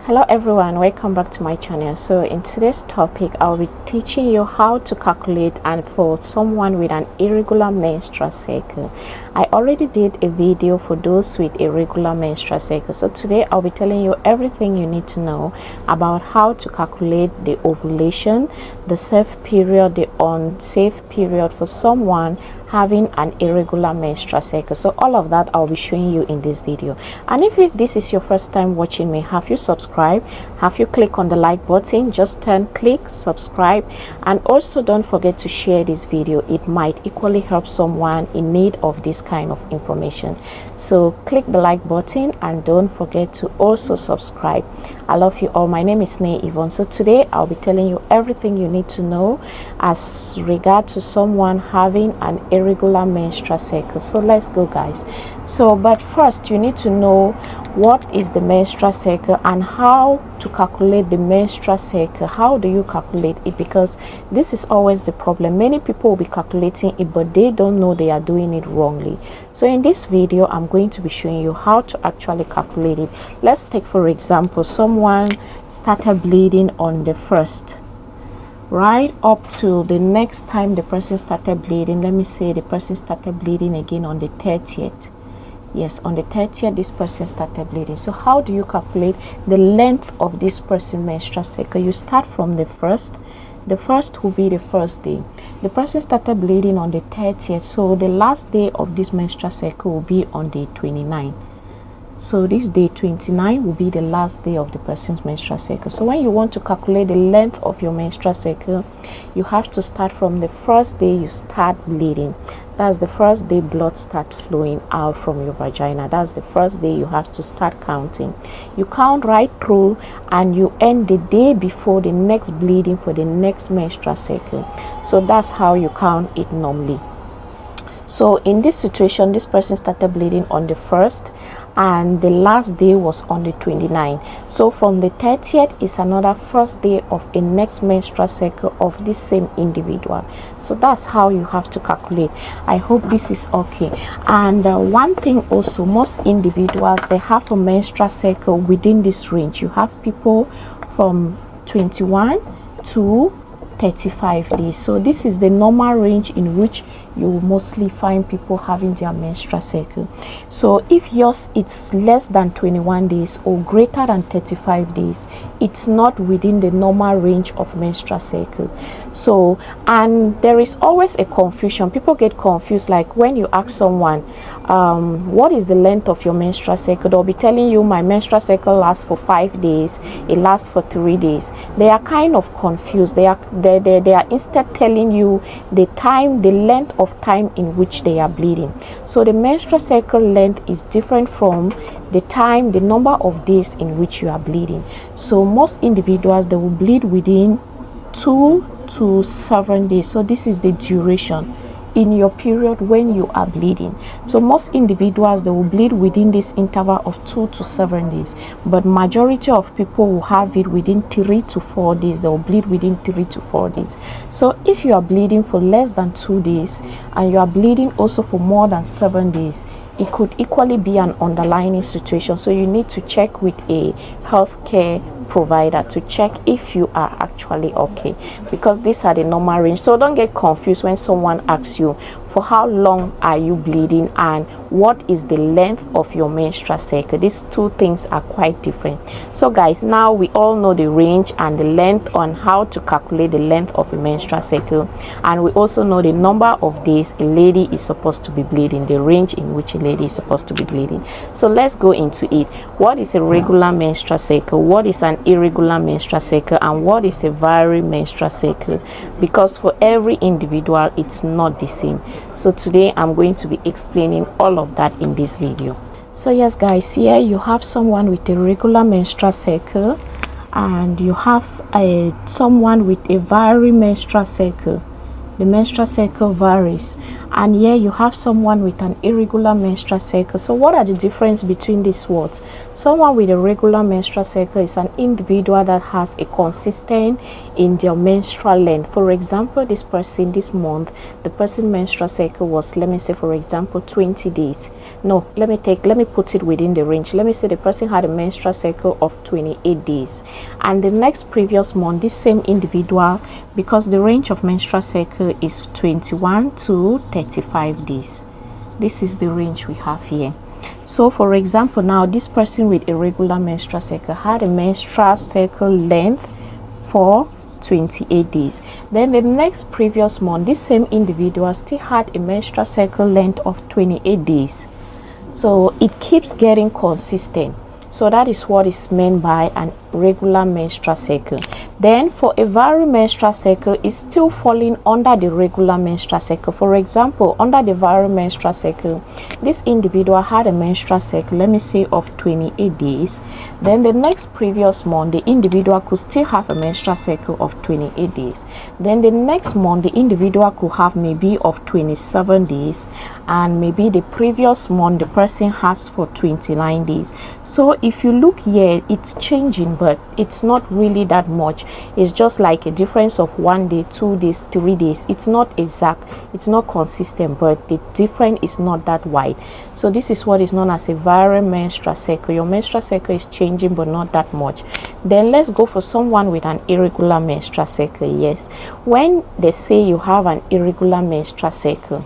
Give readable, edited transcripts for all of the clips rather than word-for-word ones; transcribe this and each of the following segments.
Hello everyone, welcome back to my channel. So in today's topic I'll be teaching you how to calculate and for someone with an irregular menstrual cycle. I already did a video for those with irregular menstrual cycle, so today I'll be telling you everything you need to know about how to calculate the ovulation, the safe period, the unsafe period for someone having an irregular menstrual cycle. So all of that I'll be showing you in this video. And if this is your first time watching me, have you subscribed? Have you clicked on the like button? Just click subscribe, and also don't forget to share this video. It might equally help someone in need of this kind of information. So click the like button and don't forget to also subscribe. I love you all. My name is Yvonne. So today I'll be telling you everything you need to know as regard to someone having an irregular menstrual cycle. So let's go, guys. So but first you need to know what is the menstrual cycle and how to calculate the menstrual cycle. How do you calculate it? Because this is always the problem. Many people will be calculating it, but they don't know they are doing it wrongly. So in this video I'm going to be showing you how to actually calculate it. Let's take for example someone started bleeding on the 1st, right up to the next time the person started bleeding. Let me say the person started bleeding again on the 30th. Yes, on the 30th this person started bleeding. So how do you calculate the length of this person's menstrual cycle? You start from the 1st. The 1st will be the first day. The person started bleeding on the 30th, so the last day of this menstrual cycle will be on day 29. So this day 29 will be the last day of the person's menstrual cycle. So when you want to calculate the length of your menstrual cycle, you have to start from the first day you start bleeding. That's the first day blood starts flowing out from your vagina. That's the first day you have to start counting. You count right through and you end the day before the next bleeding for the next menstrual cycle. So that's how you count it normally. So in this situation, this person started bleeding on the 1st and the last day was on the 29th. So from the 30th is another first day of a next menstrual cycle of this same individual. So that's how you have to calculate. I hope this is okay. And one thing also, most individuals, they have a menstrual cycle within this range. You have people from 21 to 35 days. So this is the normal range in which you will mostly find people having their menstrual cycle. So if yours it's less than 21 days or greater than 35 days, it's not within the normal range of menstrual cycle. So, and there is always a confusion. People get confused, like when you ask someone what is the length of your menstrual cycle, they'll be telling you my menstrual cycle lasts for 5 days, it lasts for 3 days. They are kind of confused. They are instead telling you the time, the length of time in which they are bleeding. So the menstrual cycle length is different from the time, the number of days in which you are bleeding. So most individuals, they will bleed within 2 to 7 days. So this is the duration in your period when you are bleeding. So most individuals, they will bleed within this interval of 2 to 7 days, but majority of people will have it within 3 to 4 days. They will bleed within 3 to 4 days. So if you are bleeding for less than 2 days and you are bleeding also for more than 7 days, it could equally be an underlying situation. So you need to check with a healthcare provider to check if you are actually okay, because these are the normal range. So don't get confused when someone asks you for how long are you bleeding and what is the length of your menstrual cycle. These two things are quite different. So guys, now we all know the range and the length on how to calculate the length of a menstrual cycle, and we also know the number of days a lady is supposed to be bleeding, the range in which a lady is supposed to be bleeding. So let's go into it. What is a regular menstrual cycle? What is an irregular menstrual cycle? And what is a varied menstrual cycle? Because for every individual it's not the same. So today I'm going to be explaining all of that in this video. So yes guys, here you have someone with a regular menstrual cycle and you have someone with a varied menstrual cycle. the menstrual cycle varies, and here you have someone with an irregular menstrual cycle. So what are the difference between these words? Someone with a regular menstrual cycle is an individual that has a consistent in their menstrual length. For example, this person this month, the person menstrual cycle was, let me say for example 20 days. No, let me put it within the range. Let me say the person had a menstrual cycle of 28 days, and the next previous month this same individual, because the range of menstrual cycle is 21 to 35 days. This is the range we have here. So for example, now this person with irregular menstrual cycle had a menstrual cycle length for 28 days. Then the next previous month this same individual still had a menstrual cycle length of 28 days. So it keeps getting consistent. So that is what is meant by an regular menstrual cycle. Then for a variable menstrual cycle is still falling under the regular menstrual cycle. For example, under the variable menstrual cycle, this individual had a menstrual cycle, let me say of 28 days. Then the next previous month the individual could still have a menstrual cycle of 28 days. Then the next month the individual could have maybe of 27 days, and maybe the previous month the person has for 29 days. So if you look here, it's changing, but it's not really that much. It's just like a difference of 1 day, 2 days, 3 days. It's not exact, it's not consistent, but the difference is not that wide. So this is what is known as a variable menstrual cycle. Your menstrual cycle is changing but not that much. Then let's go for someone with an irregular menstrual cycle. Yes, when they say you have an irregular menstrual cycle,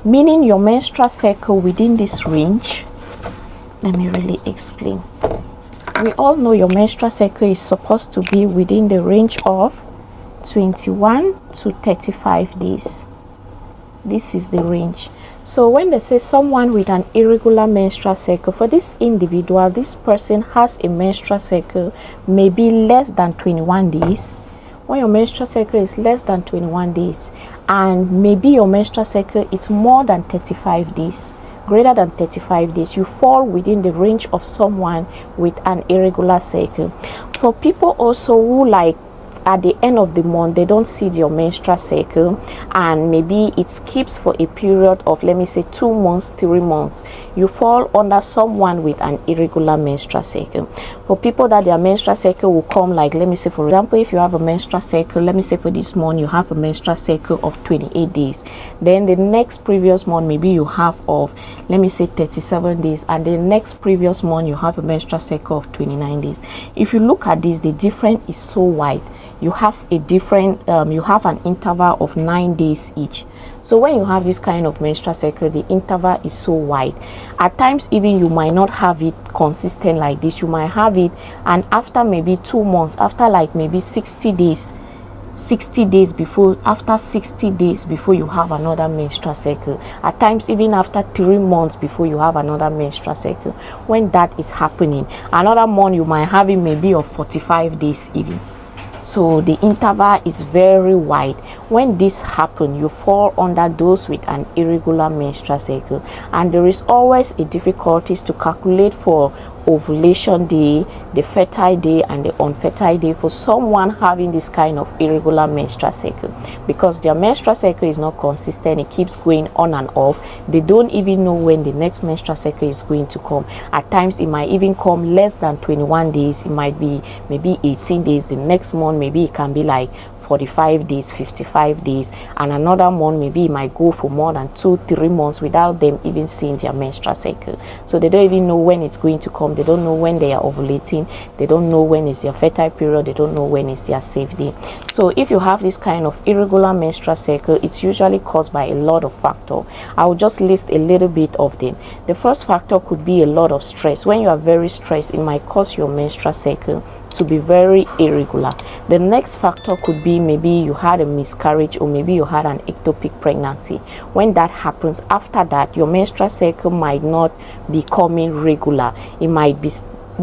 meaning your menstrual cycle within this range. Let me really explain. We all know your menstrual cycle is supposed to be within the range of 21 to 35 days. This is the range. So when they say someone with an irregular menstrual cycle, for this individual, this person has a menstrual cycle maybe less than 21 days. When your menstrual cycle is less than 21 days, and maybe your menstrual cycle is more than 35 days, greater than 35 days, you fall within the range of someone with an irregular cycle. For people also who, like, at the end of the month they don't see your menstrual cycle, and maybe it skips for a period of, let me say, 2 months, 3 months, you fall under someone with an irregular menstrual cycle. For people that their menstrual cycle will come, like, let me say for example, if you have a menstrual cycle, let me say for this month you have a menstrual cycle of 28 days, then the next previous month maybe you have of, let me say, 37 days, and the next previous month you have a menstrual cycle of 29 days. If you look at this, the difference is so wide. You have a different you have an interval of 9 days each. So when you have this kind of menstrual cycle, the interval is so wide. At times even you might not have it consistent like this. You might have it, and after maybe 2 months, after like maybe 60 days before, after 60 days before you have another menstrual cycle. At times even after 3 months before you have another menstrual cycle. When that is happening, another month you might have it maybe of 45 days even. So the interval is very wide. When this happens, you fall under those with an irregular menstrual cycle, and there is always a difficulties to calculate for ovulation day, the fertile day, and the unfertile day for someone having this kind of irregular menstrual cycle, because their menstrual cycle is not consistent. It keeps going on and off. They don't even know when the next menstrual cycle is going to come. At times it might even come less than 21 days. It might be maybe 18 days. The next month maybe it can be like 45 days, 55 days, and another month maybe it might go for more than 2-3 months without them even seeing their menstrual cycle. So they don't even know when it's going to come. They don't know when they are ovulating. They don't know when is their fertile period. They don't know when is their safe day. So if you have this kind of irregular menstrual cycle, it's usually caused by a lot of factors. I will just list a little bit of them. The first factor could be a lot of stress. When you are very stressed, it might cause your menstrual cycle to be very irregular. The next factor could be maybe you had a miscarriage, or maybe you had an ectopic pregnancy. When that happens, after that your menstrual cycle might not be coming regular. It might be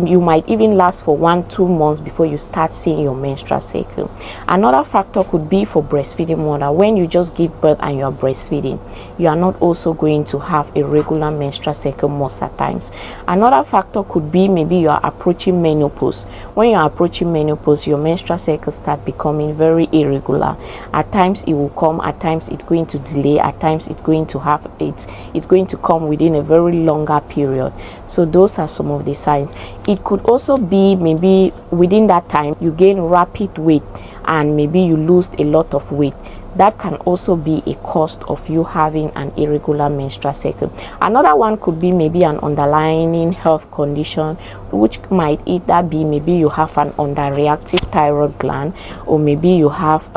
you might even last for 1-2 months before you start seeing your menstrual cycle. Another factor could be for breastfeeding mother. When you just give birth and you are breastfeeding, you are not also going to have a regular menstrual cycle most of the times. Another factor could be maybe you are approaching menopause. When you are approaching menopause, your menstrual cycle start becoming very irregular. At times it will come, at times it's going to delay, at times it's going to come within a very longer period. So those are some of the signs. It could also be maybe within that time you gain rapid weight and maybe you lose a lot of weight. That can also be a cause of you having an irregular menstrual cycle. Another one could be maybe an underlying health condition, which might either be maybe you have an underreactive thyroid gland, or maybe you have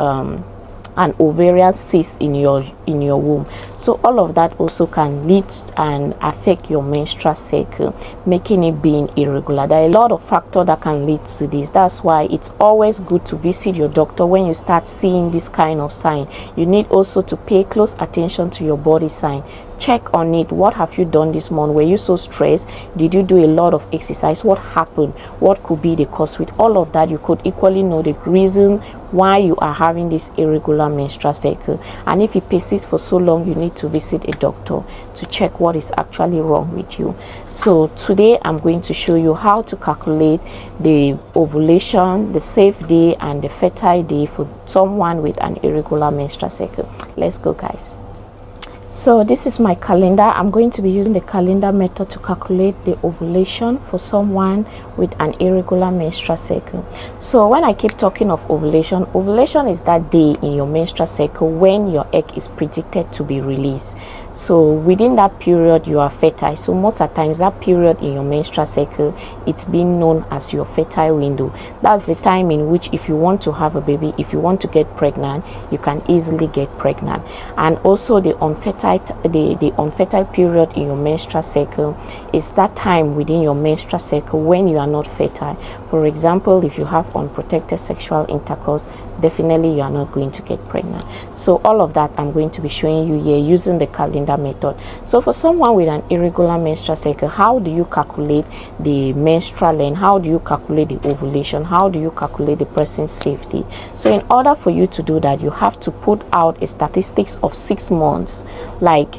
an ovarian cyst in your womb. So all of that also can lead and affect your menstrual cycle, making it being irregular. There are a lot of factors that can lead to this. That's why it's always good to visit your doctor when you start seeing this kind of sign. You need also to pay close attention to your body sign. Check on it. What have you done this month? Were you so stressed? Did you do a lot of exercise? What happened? What could be the cause? With all of that, you could equally know the reason why you are having this irregular menstrual cycle. And if it persists for so long, you need to visit a doctor to check what is actually wrong with you. So today I'm going to show you how to calculate the ovulation, the safe day, and the fertile day for someone with an irregular menstrual cycle. Let's go, guys. So this is my calendar. I'm going to be using the calendar method to calculate the ovulation for someone with an irregular menstrual cycle. So when I keep talking of ovulation, ovulation is that day in your menstrual cycle when your egg is predicted to be released. So within that period you are fertile. So most of the times that period in your menstrual cycle, it's being known as your fertile window. That's the time in which if you want to have a baby, if you want to get pregnant, you can easily get pregnant. And also the unfertile period in your menstrual cycle is that time within your menstrual cycle when you are not fertile. For example, if you have unprotected sexual intercourse, definitely you are not going to get pregnant. So all of that I'm going to be showing you here using the calendar method. So for someone with an irregular menstrual cycle, how do you calculate the menstrual length? How do you calculate the ovulation? How do you calculate the person's safety? So in order for you to do that, you have to put out a statistics of 6 months. Like,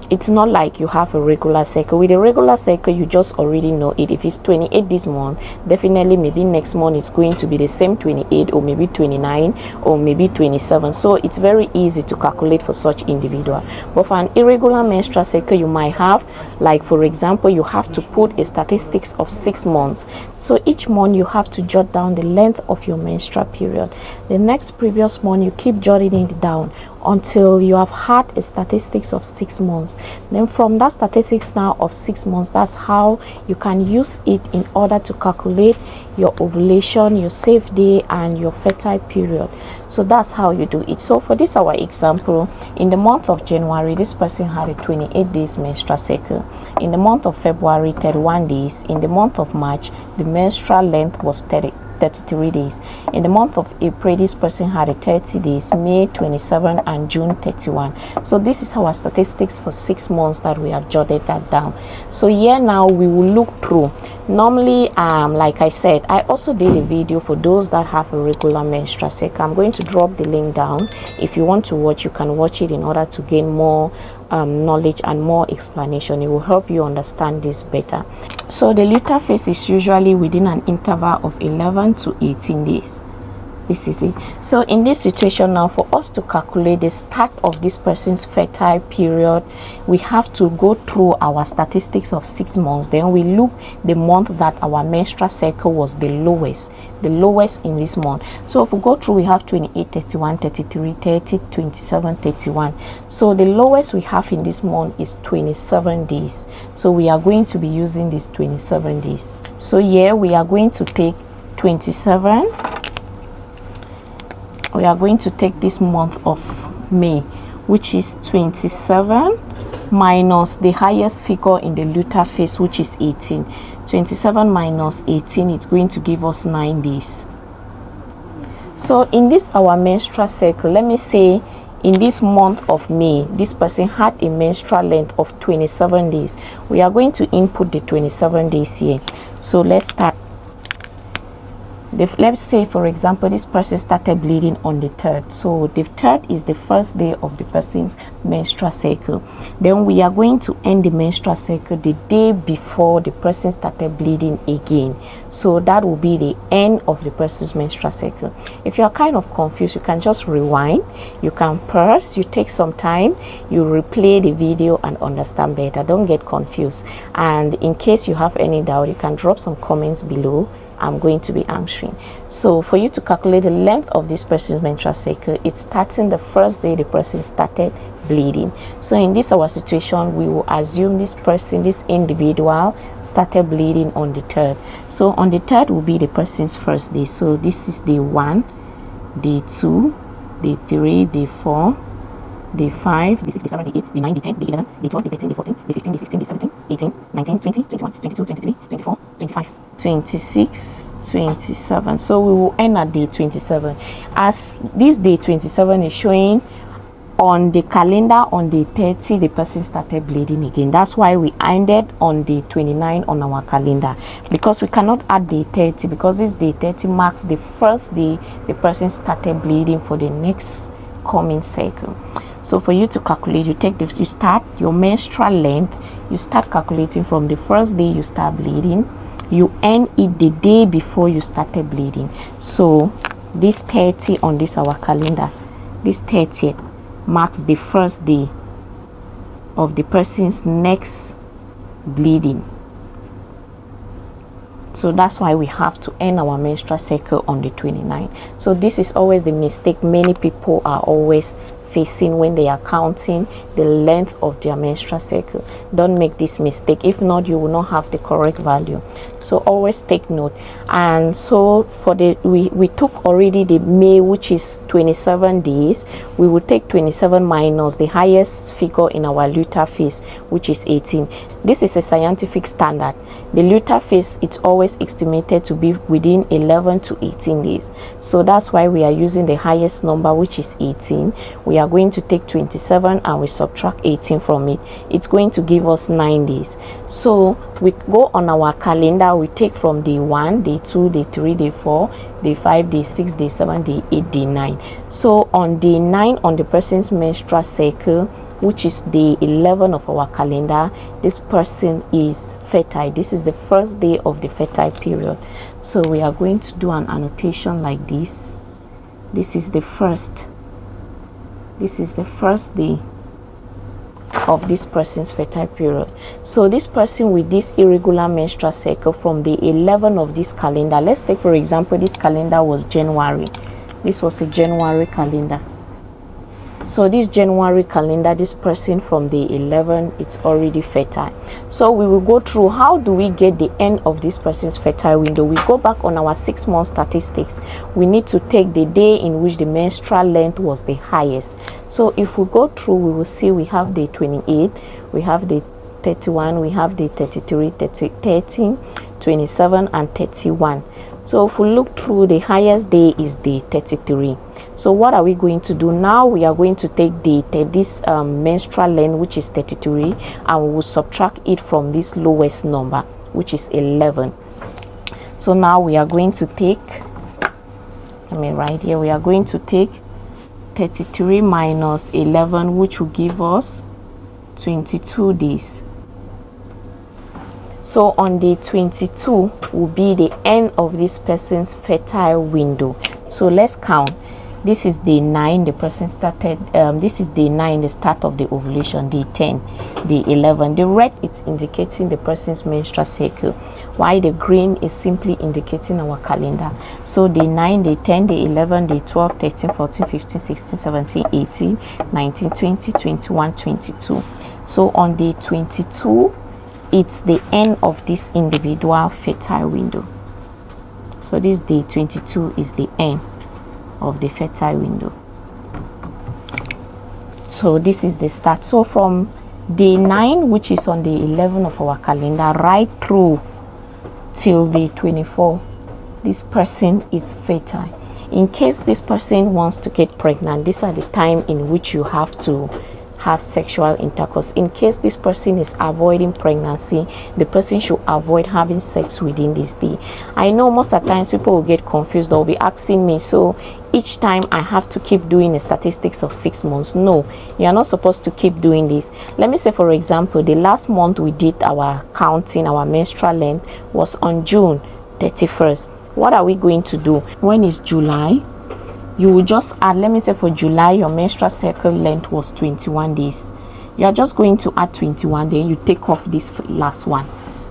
it's not like you have a regular cycle. With a regular cycle, you just already know it. If it's 28 this month, definitely maybe next month it's going to be the same 28, or maybe 29, or maybe 27. So it's very easy to calculate for such individual. But for an irregular menstrual cycle, you might have, like for example, you have to put a statistics of 6 months. So each month you have to jot down the length of your menstrual period. The next previous month you keep jotting it down until you have had a statistics of 6 months. Then from that statistics now of 6 months, that's how you can use it in order to calculate your ovulation, your safe day, and your fertile period. So that's how you do it. So for this our example, in the month of January, this person had a 28 days menstrual cycle. In the month of February, 31 days. In the month of March, the menstrual length was 33 days. In the month of April, this person had a 30 days, May 27, and June 31. So this is our statistics for 6 months that we have jotted that down. So here now we will look through. Normally, like I said, I also did a video for those that have a regular menstrual cycle. I'm going to drop the link down. If you want to watch, you can watch it in order to gain more knowledge and more explanation. It will help you understand this better. So the luteal phase is usually within an interval of 11 to 18 days. This is it. So in this situation now, for us to calculate the start of this person's fertile period, we have to go through our statistics of 6 months. Then we look the month that our menstrual cycle was the lowest in this month. So if we go through, we have 28, 31, 33, 30, 27, 31. So the lowest we have in this month is 27 days. So we are going to be using this 27 days. So here we are going to take 27. We are going to take this month of May, which is 27, minus the highest figure in the luteal phase, which is 18. 27 minus 18, it's going to give us 9 days. So in this our menstrual cycle, let me say in this month of May, this person had a menstrual length of 27 days. We are going to input the 27 days here. So let's start. Let's say, for example, this person started bleeding on the 3rd. So the 3rd is the first day of the person's menstrual cycle. Then we are going to end the menstrual cycle the day before the person started bleeding again. So that will be the end of the person's menstrual cycle. If you are kind of confused, you can just rewind, you can pause, you take some time, you replay the video and understand better. Don't get confused. And in case you have any doubt, you can drop some comments below. I'm going to be answering. So for you to calculate the length of this person's menstrual cycle, it's starting the first day the person started bleeding. So in this our situation, we will assume this person, this individual, started bleeding on the 3rd. So on the 3rd will be the person's first day. So this is day 1, day 2, day 3, day 4, day 5, day 6, day 7, day 8, day 9, day 10, day 11, day 12, day 13, day 14, day 15, day 16, day 17, 18, 19, 20, 21, 22, 23, 24, 25, 26, 27. So we will end at day 27. As this day 27 is showing on the calendar, on day 30 the person started bleeding again. That's why we ended on day 29 on our calendar, because we cannot add day 30, because this day 30 marks the first day the person started bleeding for the next coming cycle. So for you to calculate, you take this, you start your menstrual length, you start calculating from the first day you start bleeding, you end it the day before you started bleeding. So this 30 on this our calendar, this 30 marks the first day of the person's next bleeding. So that's why we have to end our menstrual cycle on the 29th. So this is always the mistake many people are always facing when they are counting the length of their menstrual cycle. Don't make this mistake. If not, you will not have the correct value. So always take note. And so for the we took already the May, which is 27 days. We will take 27 minus the highest figure in our luteal phase, which is 18. This is a scientific standard. The luteal phase, it's always estimated to be within 11 to 18 days. So that's why we are using the highest number, which is 18. We are going to take 27 and we subtract 18 from it. It's going to give us 9 days. So we go on our calendar, we take from day 1, day 2, day 3, day 4, day 5, day 6, day 7, day 8, day 9. So on day 9 on the person's menstrual cycle, which is day 11 of our calendar, this person is fertile. This is the first day of the fertile period. So we are going to do an annotation like this. This is the first day of this person's fertile period. So this person with this irregular menstrual cycle from the 11 of this calendar, let's take for example this calendar was January. This was a January calendar. So this January calendar, this person from the 11, it's already fertile. So we will go through how do we get the end of this person's fertile window. We go back on our 6-month statistics. We need to take the day in which the menstrual length was the highest. So if we go through, we will see we have day 28, we have day 31, we have day 33, 30, 27 and 31. So if we look through, the highest day is day 33. So what are we going to do now? We are going to take this menstrual length, which is 33, and we will subtract it from this lowest number, which is 11. So now we are going to take, right here, we are going to take 33 minus 11, which will give us 22 days. So on day 22 will be the end of this person's fertile window. So let's count. This is day 9, the person started, this is day 9, the start of the ovulation, day 10, day 11. The red is indicating the person's menstrual cycle, while the green is simply indicating our calendar. So day 9, day 10, day 11, day 12, 13, 14, 15, 16, 17, 18, 19, 20, 21, 22. So on day 22, it's the end of this individual fertile window. So this day 22 is the end of the fertile window. So this is the start. So from day 9, which is on the 11 of our calendar, right through till day 24, this person is fertile. in case this person wants to get pregnant, these are the time in which you have to have sexual intercourse. In case this person is avoiding pregnancy, the person should avoid having sex within this day. I know most of the times people will get confused. They'll be asking me, so each time I have to keep doing the statistics of 6 months? No, you are not supposed to keep doing this. Let me say, for example, the last month we did our counting, our menstrual length was on June 31st. What are we going to do? When is July? You will just add, let me say for July, your menstrual cycle length was 21 days. You are just going to add 21, then you take off this last one.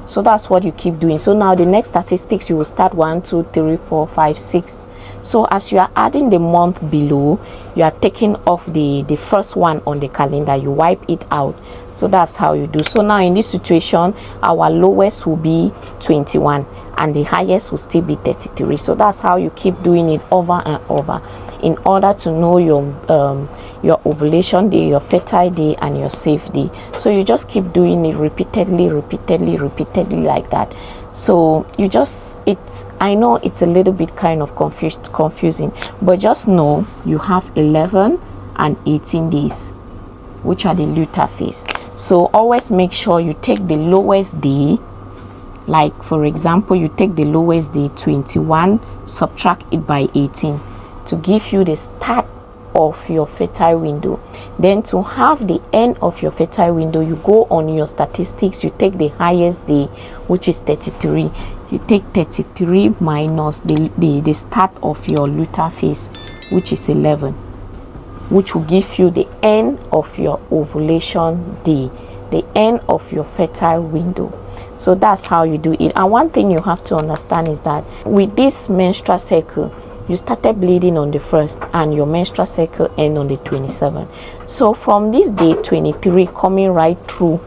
So that's what you keep doing. So now the next statistics, you will start 1, 2, 3, 4, 5, 6. So as you are adding the month below, you are taking off the first one on the calendar. You wipe it out. So that's how you do. So now in this situation, our lowest will be 21 and the highest will still be 33. So that's how you keep doing it over and over in order to know your ovulation day, your fertile day, and your safe day. So you just keep doing it repeatedly like that. So you just, I know it's a little bit kind of confusing, but just know you have 11 and 18 days, which are the luteal phase. So always make sure you take the lowest day. Like for example, you take the lowest day 21, subtract it by 18 to give you the start of your fertile window. Then to have the end of your fertile window, you go on your statistics, you take the highest day, which is 33. You take 33 minus the start of your luteal phase, which is 11, which will give you the end of your ovulation day, the end of your fertile window. So that's how you do it. And one thing you have to understand is that with this menstrual cycle, you started bleeding on the 1st and your menstrual cycle end on the 27th. So from this day 23 coming right through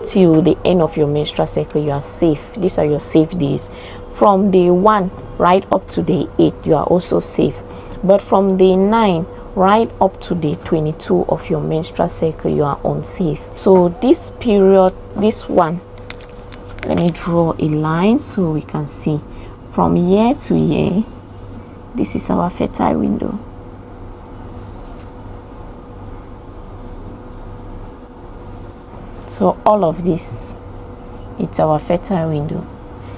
till the end of your menstrual cycle, you are safe. These are your safe days. From day 1 right up to day 8, you are also safe. But from day 9 right up to day 22 of your menstrual cycle, you are unsafe. So this period, this one, let me draw a line so we can see from year to year. This is our fertile window. So all of this, it's our fertile window.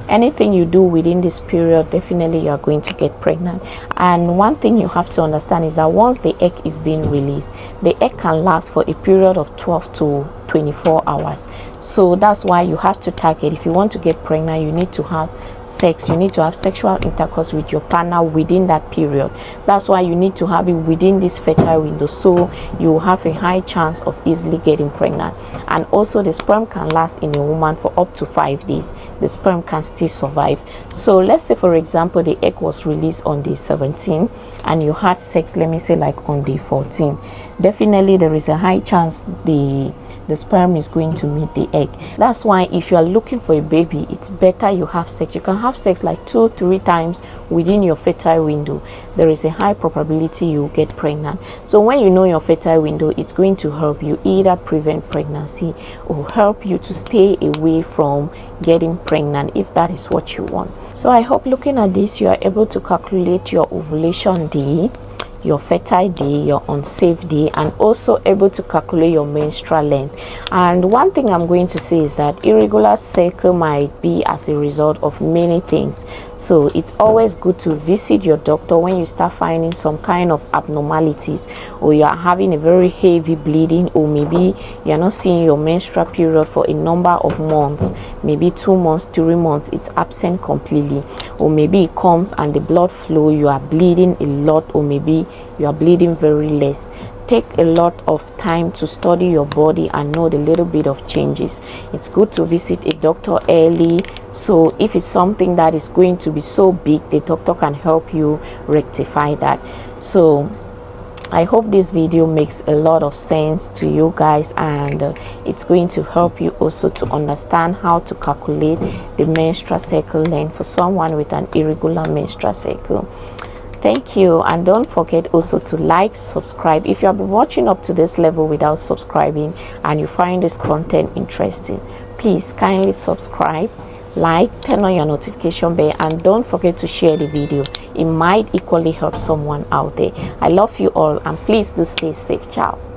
Anything you do within this period, definitely you are going to get pregnant. And one thing you have to understand is that once the egg is being released, the egg can last for a period of 12 to 24 hours. So that's why you have to target. If you want to get pregnant, you need to have sex. You need to have sexual intercourse with your partner within that period. That's why you need to have it within this fertile window, so you have a high chance of easily getting pregnant. And also the sperm can last in a woman for up to 5 days. The sperm can still survive. So let's say for example the egg was released on day 17 and you had sex, let me say like on day 14, definitely there is a high chance the sperm is going to meet the egg. That's why if you are looking for a baby, it's better you have sex. You can have sex like 2-3 times within your fertile window. There is a high probability you will get pregnant. So when you know your fertile window, it's going to help you either prevent pregnancy or help you to stay away from getting pregnant if that is what you want. So I hope looking at this, you are able to calculate your ovulation day, your fertile day, your unsafe day, and also able to calculate your menstrual length. And one thing I'm going to say is that irregular cycle might be as a result of many things. So it's always good to visit your doctor when you start finding some kind of abnormalities, or you are having a very heavy bleeding, or maybe you're not seeing your menstrual period for a number of months, maybe 2 months, 3 months, it's absent completely, or maybe it comes and the blood flow, you are bleeding a lot, or maybe you are bleeding very less. Take a lot of time to study your body and know the little bit of changes. It's good to visit a doctor early, so if it's something that is going to be so big, the doctor can help you rectify that. So I hope this video makes a lot of sense to you guys, and it's going to help you also to understand how to calculate the menstrual cycle length for someone with an irregular menstrual cycle. Thank you, and don't forget also to like, subscribe. If you have been watching up to this level without subscribing and you find this content interesting, please kindly subscribe, like, turn on your notification bell, and don't forget to share the video. It might equally help someone out there. I love you all, and please do stay safe. Ciao.